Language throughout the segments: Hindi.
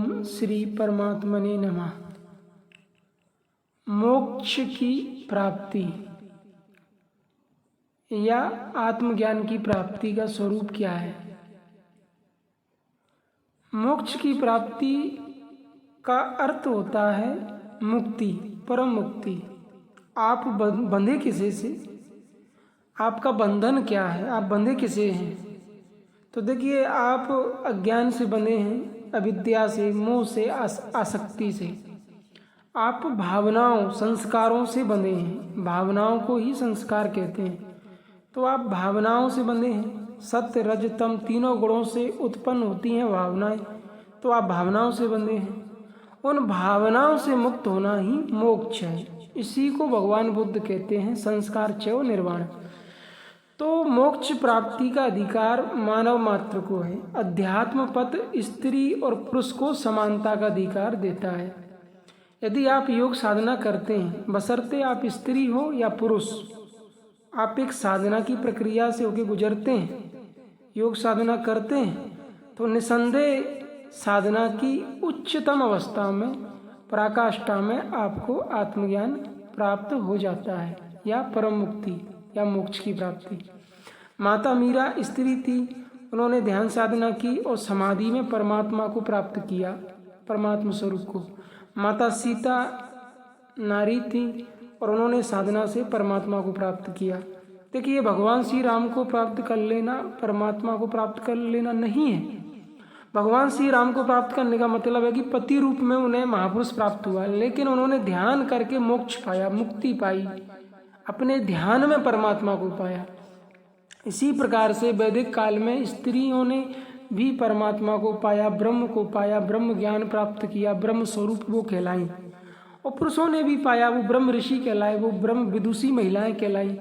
ओम श्री परमात्मने नमः। मोक्ष की प्राप्ति या आत्मज्ञान की प्राप्ति का स्वरूप क्या है? मोक्ष की प्राप्ति का अर्थ होता है मुक्ति, परम मुक्ति। आप बंधे किसे से? आपका बंधन क्या है? आप बंधे किसे हैं? तो देखिए, आप अज्ञान से बंधे हैं, अविद्या से, मोह से, आसक्ति से। आप भावनाओं, संस्कारों से बंधे हैं। भावनाओं को ही संस्कार कहते हैं। तो आप भावनाओं से बंधे हैं। सत्य, रज, तम तीनों गुणों से उत्पन्न होती हैं भावनाएं। तो आप भावनाओं से बंधे हैं। उन भावनाओं से मुक्त होना ही मोक्ष है। इसी को भगवान बुद्ध कहते हैं संस्कार चैव निर्वाण। तो मोक्ष प्राप्ति का अधिकार मानव मात्र को है। अध्यात्म पथ स्त्री और पुरुष को समानता का अधिकार देता है। यदि आप योग साधना करते हैं, बशर्ते आप स्त्री हो या पुरुष, आप एक साधना की प्रक्रिया से होकर गुजरते हैं, योग साधना करते हैं, तो निसंदेह साधना की उच्चतम अवस्था में, पराकाष्ठा में आपको आत्मज्ञान प्राप्त हो जाता है या परम मुक्ति या मोक्ष की प्राप्ति। माता मीरा स्त्री थी, उन्होंने ध्यान साधना की और समाधि में परमात्मा को प्राप्त किया, परमात्मा स्वरूप को। माता सीता नारी थी और उन्होंने साधना से परमात्मा को प्राप्त किया। देखिए, भगवान श्री राम को प्राप्त कर लेना परमात्मा को प्राप्त कर लेना नहीं है। भगवान श्री राम को प्राप्त करने का मतलब है कि पति रूप में उन्हें महापुरुष प्राप्त हुआ, लेकिन उन्होंने ध्यान करके मोक्ष पाया, मुक्ति पाई, अपने ध्यान में परमात्मा को पाया। इसी प्रकार से वैदिक काल में स्त्रियों ने भी परमात्मा को पाया, ब्रह्म को पाया, ब्रह्म ज्ञान प्राप्त किया, ब्रह्म स्वरूप वो कहलाई। और पुरुषों ने भी पाया, वो ब्रह्म ऋषि कहलाए, वो ब्रह्म विदुषी महिलाएं कहलाई।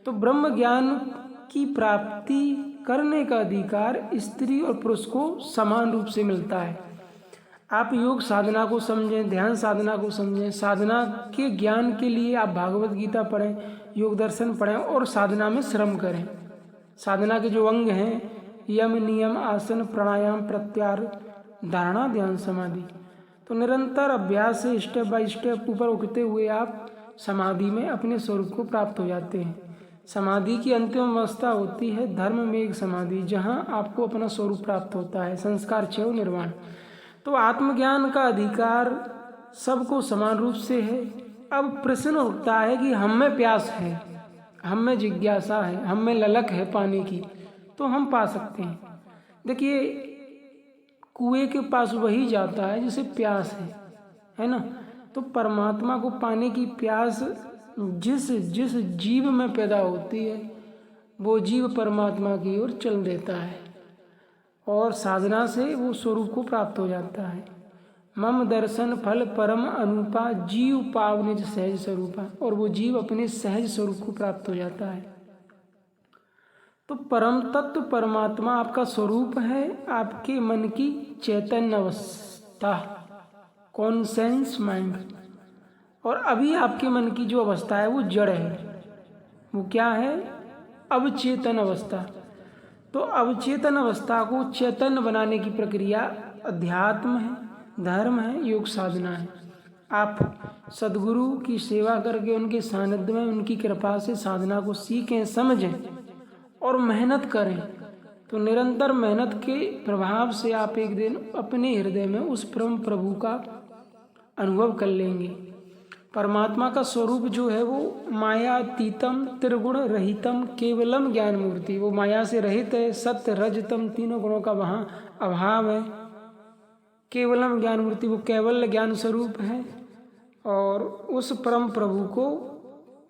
तो ब्रह्म ज्ञान की प्राप्ति करने का अधिकार स्त्री और पुरुष को समान रूप से मिलता है। आप योग साधना को समझें, ध्यान साधना को समझें। साधना के ज्ञान के लिए आप भागवत गीता पढ़ें, योग दर्शन पढ़ें और साधना में श्रम करें। साधना के जो अंग हैं, यम, नियम, आसन, प्राणायाम, प्रत्याहार, धारणा, ध्यान, समाधि, तो निरंतर अभ्यास से स्टेप बाय स्टेप ऊपर उठते हुए आप समाधि में अपने स्वरूप को प्राप्त हो जाते हैं। समाधि की अंतिम अवस्था होती है धर्म में एक समाधि, जहां आपको अपना स्वरूप प्राप्त होता है, संस्कार चैव निर्वाण। तो आत्मज्ञान का अधिकार सबको समान रूप से है। अब प्रश्न उठता है कि हम में प्यास है, हम में जिज्ञासा है, हम में ललक है पाने की, तो हम पा सकते हैं। देखिए, कुएं के पास वही जाता है जिसे प्यास है ना। तो परमात्मा को पाने की प्यास जिस जिस जीव में पैदा होती है, वो जीव परमात्मा की ओर चल देता है और साधना से वो स्वरूप को प्राप्त हो जाता है। मम दर्शन फल परम अनुपा, जीव पाव निज सहज स्वरूपा, और वो जीव अपने सहज स्वरूप को प्राप्त हो जाता है। तो परम तत्व परमात्मा आपका स्वरूप है, आपके मन की चैतन्य अवस्था, कॉन्सेंस माइंड। और अभी आपके मन की जो अवस्था है वो जड़ है। वो क्या है? अवचेतन अवस्था। तो अवचेतन अवस्था को चैतन्य बनाने की प्रक्रिया अध्यात्म है, धर्म है, योग साधना है। आप सदगुरु की सेवा करके उनके सानिध्य में, उनकी कृपा से साधना को सीखें, समझें और मेहनत करें। तो निरंतर मेहनत के प्रभाव से आप एक दिन अपने हृदय में उस परम प्रभु का अनुभव कर लेंगे। परमात्मा का स्वरूप जो है वो मायातीतम त्रिगुण रहितम केवलम ज्ञान मूर्ति, वो माया से रहित है, सत्य रजतम तीनों गुणों का वहाँ अभाव है। केवलम ज्ञान मूर्ति, वो केवल ज्ञान स्वरूप है और उस परम प्रभु को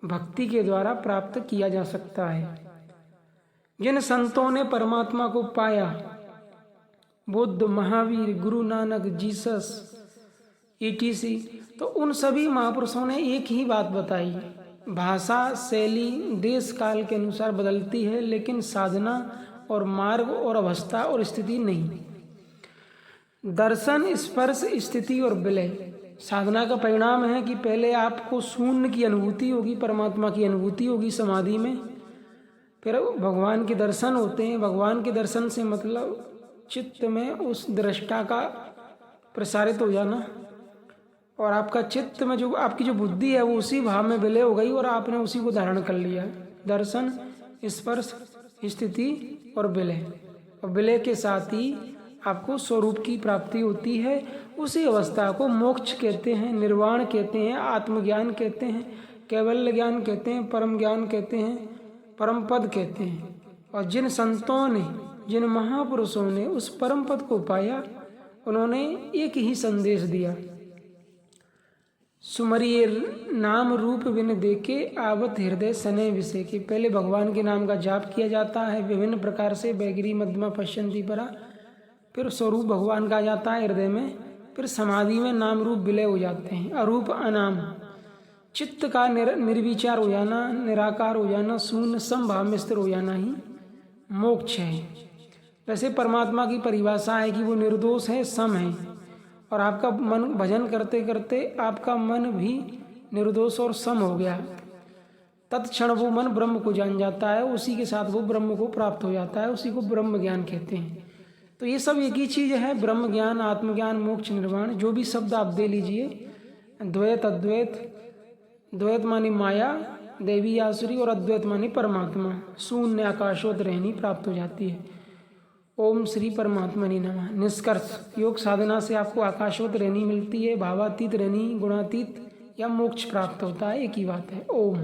भक्ति के द्वारा प्राप्त किया जा सकता है। जिन संतों ने परमात्मा को पाया, बुद्ध, महावीर, गुरु नानक, जीसस, ईटीसी, तो उन सभी महापुरुषों ने एक ही बात बताई। भाषा, शैली, देश काल के अनुसार बदलती है, लेकिन साधना और मार्ग और अवस्था और स्थिति नहीं। दर्शन, स्पर्श, स्थिति और विलय साधना का परिणाम है कि पहले आपको शून्य की अनुभूति होगी, परमात्मा की अनुभूति होगी समाधि में, फिर भगवान के दर्शन होते हैं। भगवान के दर्शन से मतलब चित्त में उस दृष्टा का प्रसारित हो जाना, और आपका चित्त में जो आपकी जो बुद्धि है वो उसी भाव में विलय हो गई और आपने उसी को धारण कर लिया। दर्शन, स्पर्श, स्थिति और विलय, और विलय के साथ ही आपको स्वरूप की प्राप्ति होती है। उसी अवस्था को मोक्ष कहते हैं, निर्वाण कहते हैं, आत्मज्ञान कहते हैं, कैवल्य ज्ञान कहते हैं, परम ज्ञान कहते हैं, परम पद कहते हैं। और जिन संतों ने, जिन महापुरुषों ने उस परम पद को पाया, उन्होंने एक ही संदेश दिया, सुमरिये नाम रूप बिन देखे आवत हृदय सने विषय के। पहले भगवान के नाम का जाप किया जाता है विभिन्न प्रकार से, बैगिरी मध्यमा पश्यंती परा, फिर स्वरूप भगवान का आ जाता है हृदय में, फिर समाधि में नाम रूप विलय हो जाते हैं। अरूप अनाम, चित्त का निर्विचार हो जाना, निराकार हो जाना, शून्य समभाव में स्थिर हो जाना ही मोक्ष है। वैसे परमात्मा की परिभाषा है कि वो निर्दोष है, सम है, और आपका मन भजन करते करते आपका मन भी निर्दोष और सम हो गया, तत्क्षण वो मन ब्रह्म को जान जाता है, उसी के साथ वो ब्रह्म को प्राप्त हो जाता है, उसी को ब्रह्म ज्ञान कहते हैं। तो ये सब एक ही चीज़ है, ब्रह्म ज्ञान, आत्मज्ञान, मोक्ष, निर्वाण। जो भी शब्द आप दे लीजिए, द्वैत अद्वैत, द्वैत मानी माया, देवी आसुरी, और अद्वैत मानी परमात्मा, शून्य आकाशवत रहनी प्राप्त हो जाती है। ओम श्री परमात्मनि नमः। निष्कर्ष, योग साधना से आपको आकाशवत रहनी मिलती है, भावातीत रहनी, गुणातीत या मोक्ष प्राप्त होता है, एक ही बात है। ओम।